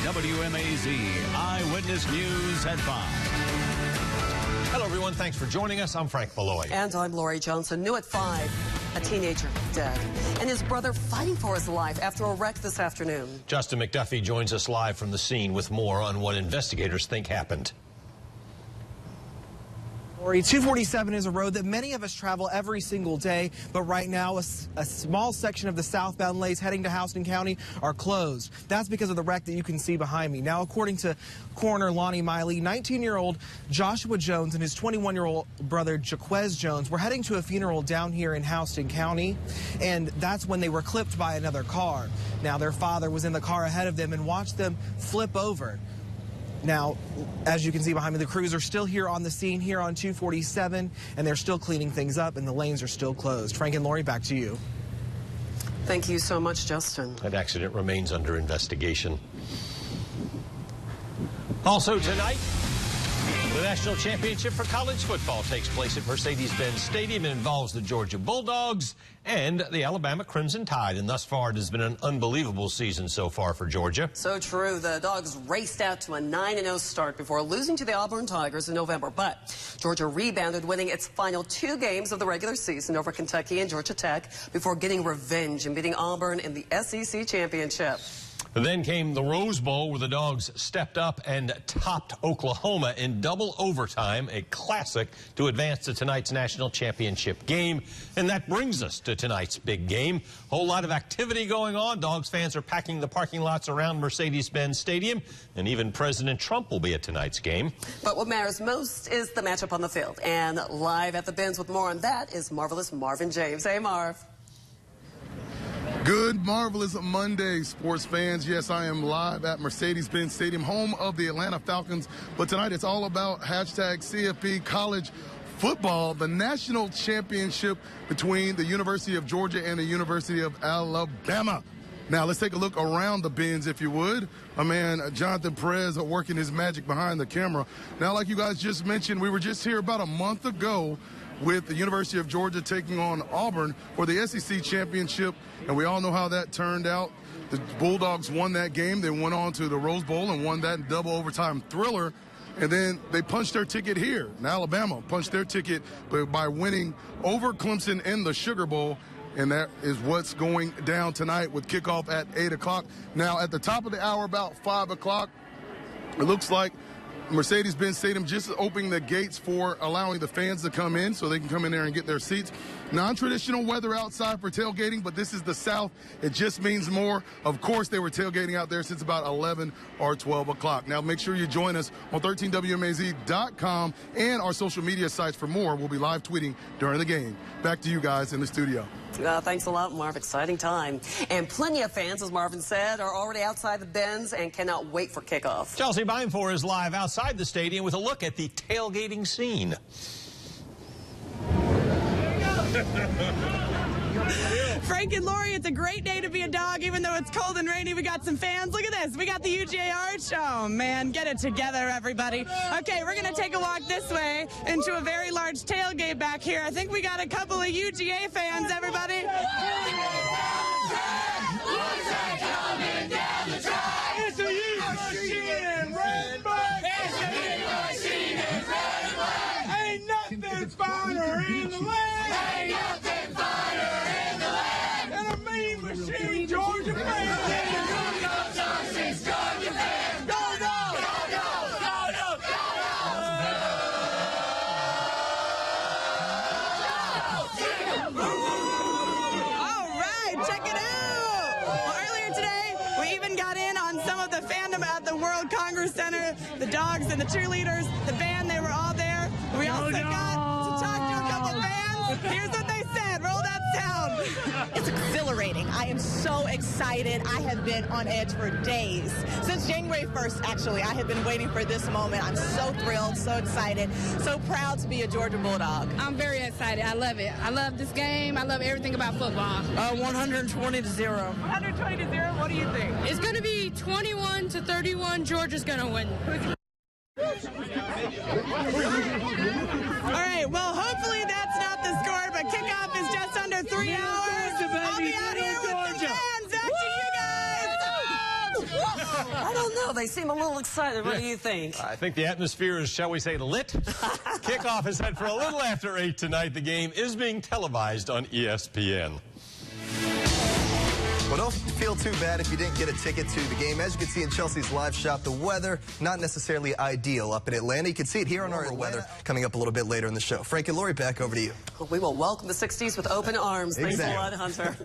WMAZ Eyewitness News at 5. Hello, everyone. Thanks for joining us. I'm Frank Malloy. And I'm Lori Johnson. New at 5, a teenager dead, and his brother fighting for his life after a wreck this afternoon. Justin McDuffie joins us live from the scene with more on what investigators think happened. 247 is a road that many of us travel every single day, but right now a small section of the southbound lanes heading to Houston County are closed. That's because of the wreck that you can see behind me. Now, according to Coroner Lonnie Miley, 19-year-old Joshua Jones and his 21-year-old brother Jaquez Jones were heading to a funeral down here in Houston County, and that's when they were clipped by another car. Now, their father was in the car ahead of them and watched them flip over. Now, as you can see behind me, the crews are still here on the scene here on 247, and they're still cleaning things up, and the lanes are still closed. Frank and Lori, back to you. Thank you so much, Justin. That accident remains under investigation. Also tonight, the national championship for college football takes place at Mercedes-Benz Stadium. It involves the Georgia Bulldogs and the Alabama Crimson Tide. And thus far, it has been an unbelievable season so far for Georgia. So true. The Dogs raced out to a 9-0 start before losing to the Auburn Tigers in November. But Georgia rebounded, winning its final 2 games of the regular season over Kentucky and Georgia Tech before getting revenge and beating Auburn in the SEC championship. Then came the Rose Bowl, where the Dogs stepped up and topped Oklahoma in double overtime, a classic to advance to tonight's national championship game. And that brings us to tonight's big game. A whole lot of activity going on. Dogs fans are packing the parking lots around Mercedes-Benz Stadium, and even President Trump will be at tonight's game. But what matters most is the matchup on the field. And live at the Benz with more on that is marvelous Marvin James. Hey, Marv. Good, marvelous Monday, sports fans. Yes, I am live at Mercedes-Benz Stadium, home of the Atlanta Falcons. But tonight it's all about hashtag CFP college football, the national championship between the University of Georgia and the University of Alabama. Now, let's take a look around the Benz, if you would. My man, Jonathan Perez, working his magic behind the camera. Now, like you guys just mentioned, we were just here about a month ago with the University of Georgia taking on Auburn for the SEC championship, and we all know how that turned out. The Bulldogs won that game. They went on to the Rose Bowl and won that double overtime thriller, and then they punched their ticket here. And Alabama punched their ticket by winning over Clemson in the Sugar Bowl, and that is what's going down tonight with kickoff at 8 o'clock. Now, at the top of the hour, about 5 o'clock, it looks like Mercedes-Benz Stadium just opening the gates for allowing the fans to come in so they can come in there and get their seats. Non-traditional weather outside for tailgating, but this is the South. It just means more. Of course, they were tailgating out there since about 11 or 12 o'clock. Now, make sure you join us on 13WMAZ.com and our social media sites for more. We'll be live tweeting during the game. Back to you guys in the studio. Thanks a lot, Marv. Exciting time. And plenty of fans, as Marvin said, are already outside the Benz and cannot wait for kickoff. Chelsea Beimfohr is live outside the stadium with a look at the tailgating scene. Frank and Lori, it's a great day to be a dog, even though it's cold and rainy. We got some fans. Look at this. We got the UGA Arch. Oh, man, get it together, everybody. Okay, we're going to take a walk this way into a very large tailgate back here. I think we got a couple of UGA fans, everybody. It's a machine in red and black. It's a machine in red and black. Ain't nothing finer in the land. Ain't nothing finer in the land. And a mean machine, Georgia fans. Georgia fans. Go, go. Go, go. Go, go. Go, go. All right, check it out. Well, earlier today, we even got in on some of the fandom at the World Congress Center. The dogs and the cheerleaders, the band, they were all there. We also got to talk to a couple fans. Here's what they said. Roll that sound. It's exhilarating. I am so excited. I have been on edge for days. Since January 1st, actually, I have been waiting for this moment. I'm so thrilled, so excited, so proud to be a Georgia Bulldog. I'm very excited. I love it. I love this game. I love everything about football. 120 to 0. 120 to 0. What do you think? It's going to be 21 to 31. Georgia's going to win. All right, well, hopefully that's not the score, but kickoff is just under 3 hours. I'll be out here with the fans. Back to you guys. I don't know. know. They seem a little excited. What do you think? I think the atmosphere is, shall we say, lit. Kickoff is set for a little after 8 tonight. The game is being televised on ESPN. Well, don't feel too bad if you didn't get a ticket to the game. As you can see in Chelsea's live shot, the weather not necessarily ideal up in Atlanta. You can see it here on our weather coming up a little bit later in the show. Frank and Lori, back over to you. We will welcome the 60s with open arms. Thanks a lot, Hunter.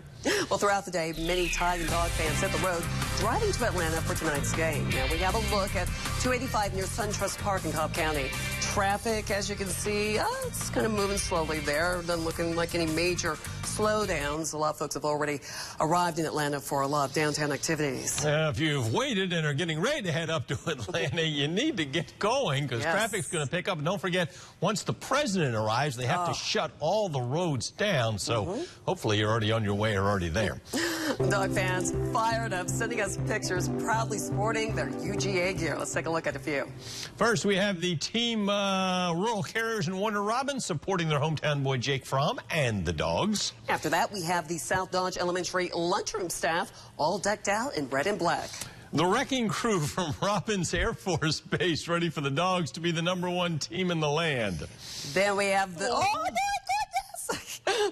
Well, throughout the day, many Tide and Dog fans hit the road driving to Atlanta for tonight's game. Now, we have a look at 285 near SunTrust Park in Cobb County. Traffic, as you can see, it's kind of moving slowly there. Doesn't look like any major slowdowns. A lot of folks have already arrived in Atlanta for a lot of downtown activities. If you've waited and are getting ready to head up to Atlanta, you need to get going because traffic's going to pick up. And don't forget, once the president arrives, they have to shut all the roads down. So hopefully you're already on your way or already there. Dog fans fired up, sending us pictures proudly sporting their UGA gear. Let's take a look at a few. First, we have the team Rural Carriers in Warner Robins supporting their hometown boy Jake Fromm and the dogs. After that, we have the South Dodge Elementary lunchroom staff all decked out in red and black. The wrecking crew from Robins Air Force Base ready for the dogs to be the #1 team in the land. Then we have the... Oh, my goodness!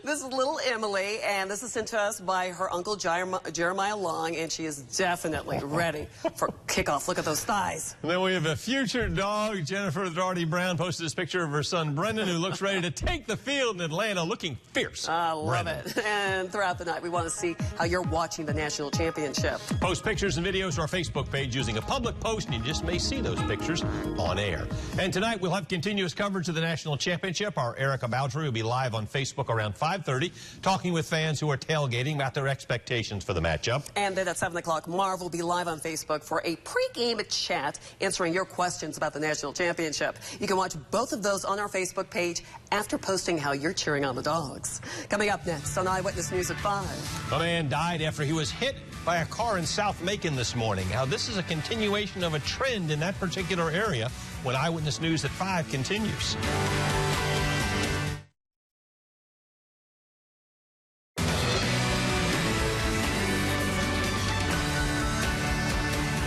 This is little Emily, and this is sent to us by her uncle Jeremiah Long, and she is definitely ready for kickoff. Look at those thighs. And then we have a future dog. Jennifer Doherty Brown posted this picture of her son Brendan, who looks ready to take the field in Atlanta, looking fierce. I love it. And throughout the night, we want to see how you're watching the national championship. Post pictures and videos to our Facebook page using a public post, and you just may see those pictures on air. And tonight, we'll have continuous coverage of the national championship. Our Erica Bowdry will be live on Facebook around 5:30, talking with fans who are tailgating about their expectations for the matchup. And then at 7 o'clock, Marv will be live on Facebook for a pregame chat answering your questions about the national championship. You can watch both of those on our Facebook page after posting how you're cheering on the dogs. Coming up next on Eyewitness News at 5. A man died after he was hit by a car in South Macon this morning. How this is a continuation of a trend in that particular area when Eyewitness News at 5 continues.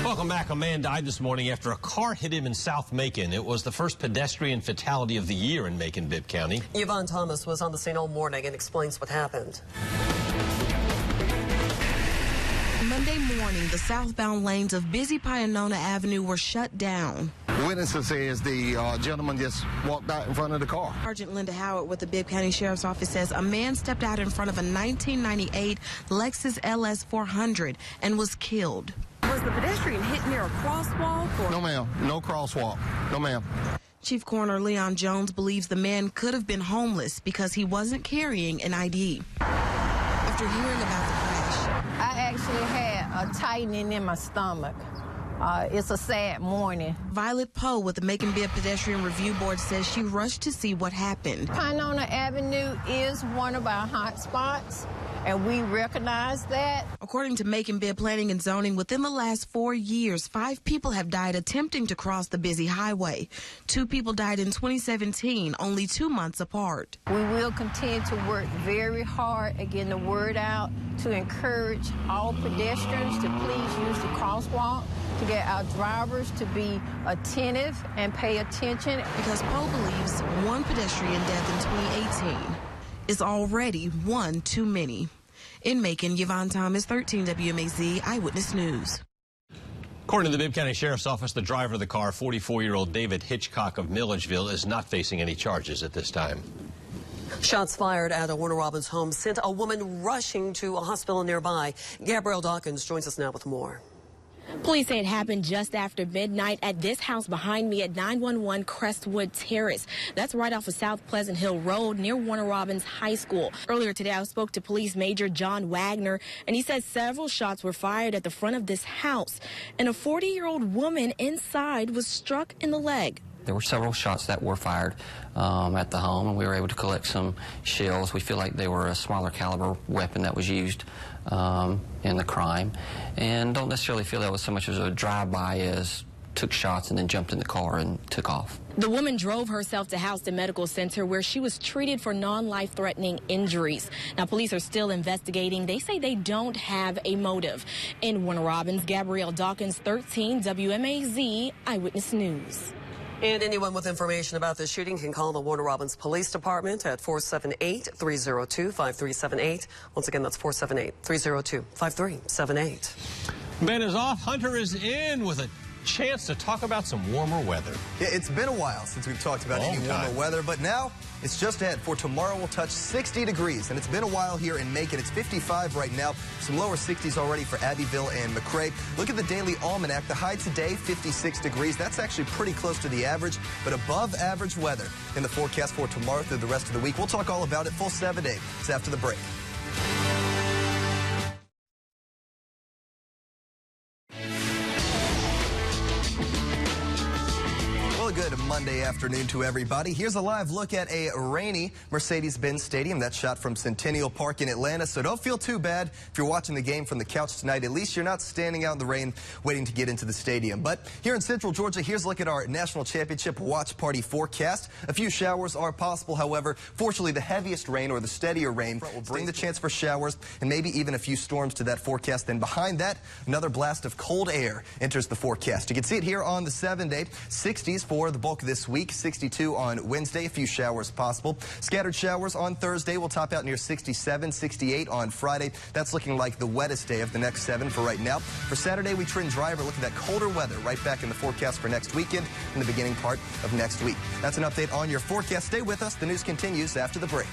Welcome back. A man died this morning after a car hit him in South Macon. It was the first pedestrian fatality of the year in Macon-Bibb County. Yvonne Thomas was on the scene all morning and explains what happened. Monday morning, the southbound lanes of busy Pionona Avenue were shut down. Witnesses says the gentleman just walked out in front of the car. Sergeant Linda Howard with the Bibb County Sheriff's Office says a man stepped out in front of a 1998 Lexus LS 400 and was killed. Was the pedestrian hit near a crosswalk? Or? No, ma'am. No crosswalk. No, ma'am. Chief Coroner Leon Jones believes the man could have been homeless because he wasn't carrying an ID. After hearing about the crash, I actually had a tightening in my stomach. It's a sad morning. Violet Poe with the Macon-Bibb Pedestrian Review Board says she rushed to see what happened. Pionona Avenue is one of our hot spots, and we recognize that. According to Macon-Bibb Planning and Zoning, within the last 4 years, 5 people have died attempting to cross the busy highway. 2 people died in 2017, only 2 months apart. We will continue to work very hard at getting the word out to encourage all pedestrians to please use the crosswalk, to get our drivers to be attentive and pay attention. Because Poe believes one pedestrian death in 2018 is already one too many. In Macon, Yvonne Thomas, 13 WMAZ Eyewitness News. According to the Bibb County Sheriff's Office, the driver of the car, 44-year-old David Hitchcock of Milledgeville, is not facing any charges at this time. Shots fired at a Warner Robins home sent a woman rushing to a hospital nearby. Gabrielle Dawkins joins us now with more. Police say it happened just after midnight at this house behind me at 911 Crestwood Terrace. That's right off of South Pleasant Hill Road near Warner Robins High School. Earlier today, I spoke to Police Major John Wagner, and he said several shots were fired at the front of this house, and a 40-year-old woman inside was struck in the leg. There were several shots that were fired at the home, and we were able to collect some shells. We feel like they were a smaller caliber weapon that was used in the crime, and don't necessarily feel that was so much as a drive-by as took shots and then jumped in the car and took off. The woman drove herself to Houston Medical Center where she was treated for non-life-threatening injuries. Now, police are still investigating. They say they don't have a motive. In Warner Robins, Gabrielle Dawkins, 13 WMAZ Eyewitness News. And anyone with information about this shooting can call the Warner Robins Police Department at 478-302-5378. Once again, that's 478-302-5378. Ben is off. Hunter is in with a chance to talk about some warmer weather. Yeah, it's been a while since we've talked about any warmer weather, but now it's just ahead. For tomorrow, we'll touch 60 degrees, and it's been a while here in Macon. It's 55 right now. Some lower 60s already for Abbeville and McRae. Look at the daily almanac. The high today, 56 degrees. That's actually pretty close to the average, but above average weather in the forecast for tomorrow through the rest of the week. We'll talk all about it full 7 days. It's after the break. Good Monday afternoon to everybody. Here's a live look at a rainy Mercedes-Benz Stadium. That's shot from Centennial Park in Atlanta, so don't feel too bad if you're watching the game from the couch tonight. At least you're not standing out in the rain waiting to get into the stadium. But here in Central Georgia, here's a look at our National Championship watch party forecast. A few showers are possible, however. Fortunately, the heaviest rain or the steadier rain will bring the chance for showers and maybe even a few storms to that forecast. Then behind that, another blast of cold air enters the forecast. You can see it here on the 7-day. 60s for the bulk of this week, 62 on Wednesday, a few showers possible. Scattered showers on Thursday will top out near 67, 68 on Friday. That's looking like the wettest day of the next 7 for right now. For Saturday, we trend driver. Look at that colder weather right back in the forecast for next weekend and the beginning part of next week. That's an update on your forecast. Stay with us. The news continues after the break.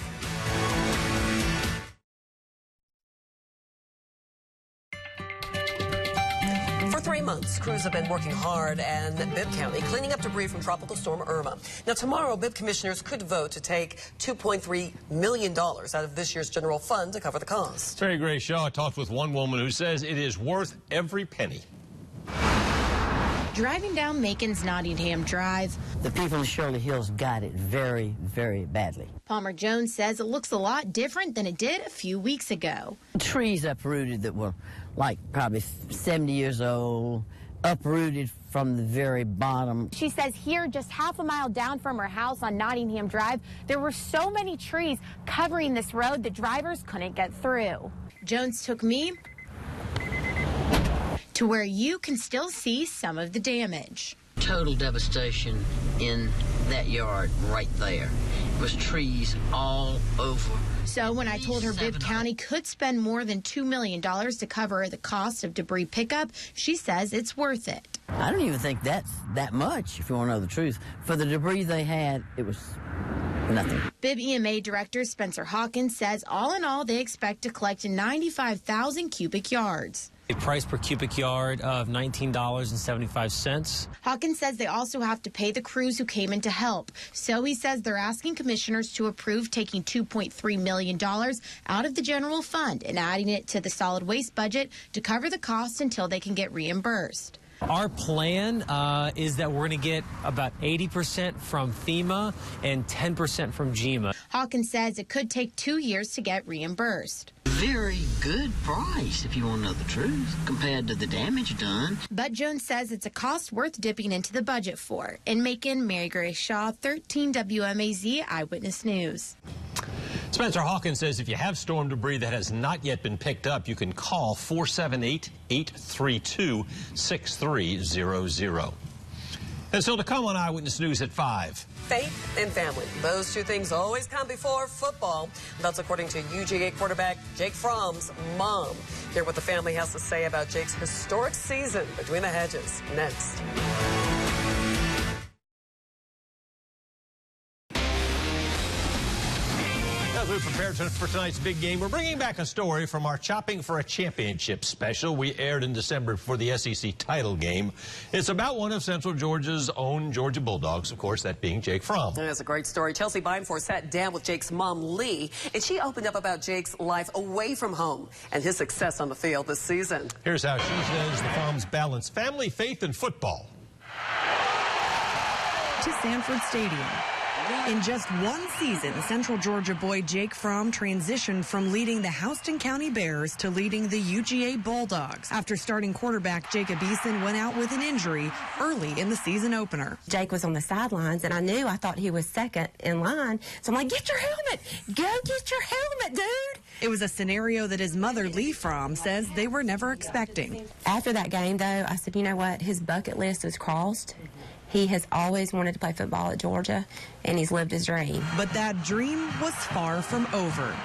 For 3 months, crews have been working hard in Bibb County, cleaning up debris from Tropical Storm Irma. Now, tomorrow, Bibb commissioners could vote to take $2.3 million out of this year's general fund to cover the cost. Terry Gray Shaw talked with one woman who says it is worth every penny. Driving down Macon's Nottingham Drive, the people in Shirley Hills got it very, very badly. Palmer Jones says it looks a lot different than it did a few weeks ago. Trees uprooted that were like probably 70 years old, uprooted from the very bottom. She says here, just half a mile down from her house on Nottingham Drive, there were so many trees covering this road that drivers couldn't get through. Jones took me to where you can still see some of the damage. Total devastation in that yard right there. It was trees all over. So when I told her Bibb County could spend more than $2 million to cover the cost of debris pickup, she says it's worth it. I don't even think that's that much, if you want to know the truth. For the debris they had, it was nothing. Bibb EMA Director Spencer Hawkins says all in all, they expect to collect 95,000 cubic yards. A price per cubic yard of $19.75. Hawkins says they also have to pay the crews who came in to help. So he says they're asking commissioners to approve taking $2.3 million out of the general fund and adding it to the solid waste budget to cover the cost until they can get reimbursed. Our plan is that we're going to get about 80% from FEMA and 10% from GEMA. Hawkins says it could take 2 years to get reimbursed. Very good price, if you want to know the truth, compared to the damage done. But Jones says it's a cost worth dipping into the budget for. In Macon, Mary Grace Shaw, 13 WMAZ Eyewitness News. Spencer Hawkins says if you have storm debris that has not yet been picked up, you can call 478-832-6300. And still to come on Eyewitness News at 5. Faith and family. Those two things always come before football. That's according to UGA quarterback Jake Fromm's mom. Hear what the family has to say about Jake's historic season between the hedges next. As we prepare for tonight's big game, we're bringing back a story from our Chopping for a Championship special we aired in December for the SEC title game. It's about one of Central Georgia's own Georgia Bulldogs, of course, that being Jake Fromm. That's a great story. Chelsea Beimfohr sat down with Jake's mom, Lee, and she opened up about Jake's life away from home and his success on the field this season. Here's how she says the Fromms balance family, faith, and football. To Sanford Stadium. In just one season, Central Georgia boy Jake Fromm transitioned from leading the Houston County Bears to leading the UGA Bulldogs. After starting quarterback Jacob Eason went out with an injury early in the season opener. Jake was on the sidelines, and I thought he was second in line. So I'm like, get your helmet. Go get your helmet, dude. It was a scenario that his mother, Lee Fromm, says they were never expecting. After that game, though, I said, you know what? His bucket list was crossed. He has always wanted to play football at Georgia, and he's lived his dream. But that dream was far from over.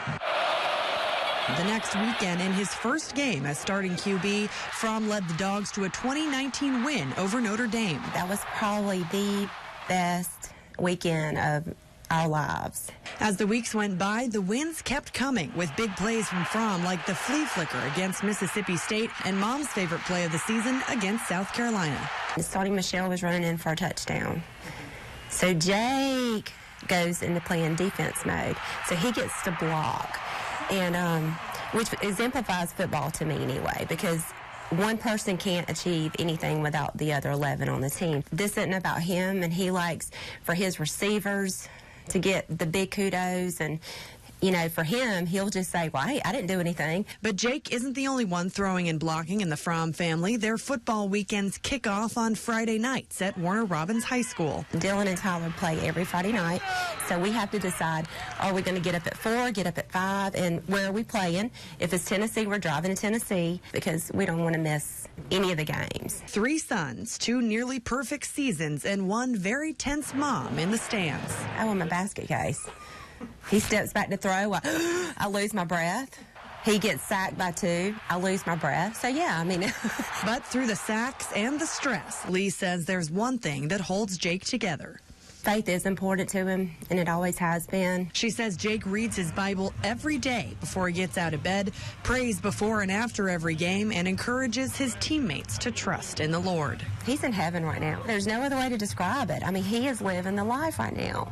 The next weekend, in his first game as starting QB, Fromm led the Dogs to a 2019 win over Notre Dame. That was probably the best weekend of our lives. As the weeks went by, the wins kept coming with big plays from Fromm like the flea flicker against Mississippi State and Mom's favorite play of the season against South Carolina. Starting Michelle was running in for a touchdown. So Jake goes into playing defense mode. So he gets to block, and which exemplifies football to me anyway, because one person can't achieve anything without the other 11 on the team. This isn't about him, and he likes for his receivers to get the big kudos, and you know, for him, he'll just say, well, hey, I didn't do anything. But Jake isn't the only one throwing and blocking in the Fromm family. Their football weekends kick off on Friday nights at Warner Robins High School. Dylan and Tyler play every Friday night, so we have to decide, are we going to get up at 4, get up at 5, and where are we playing? If it's Tennessee, we're driving to Tennessee because we don't want to miss any of the games. 3 sons, 2 nearly perfect seasons, and 1 very tense mom in the stands. I want my basket case. He steps back to throw, I lose my breath. He gets sacked by 2, I lose my breath. So, yeah, I mean. But through the sacks and the stress, Lee says there's one thing that holds Jake together. Faith is important to him, and it always has been. She says Jake reads his Bible every day before he gets out of bed, prays before and after every game, and encourages his teammates to trust in the Lord. He's in heaven right now. There's no other way to describe it. I mean, he is living the life right now.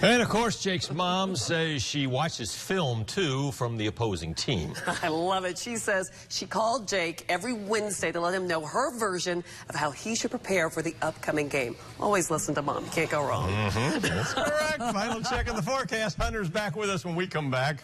And, of course, Jake's mom says she watches film, too, from the opposing team. I love it. She says she called Jake every Wednesday to let him know her version of how he should prepare for the upcoming game. Always listen to Mom. You can't go wrong. That's correct. Final check of the forecast. Hunter's back with us when we come back.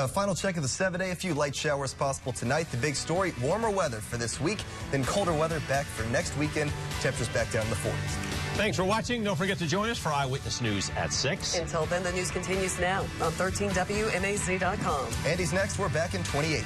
Final check of the 7-day. A few light showers possible tonight. The big story, warmer weather for this week, then colder weather back for next weekend. Temperatures back down in the 40s. Thanks for watching. Don't forget to join us for Eyewitness News at 6. Until then, the news continues now on 13WMAZ.com. Andy's next. We're back in 28.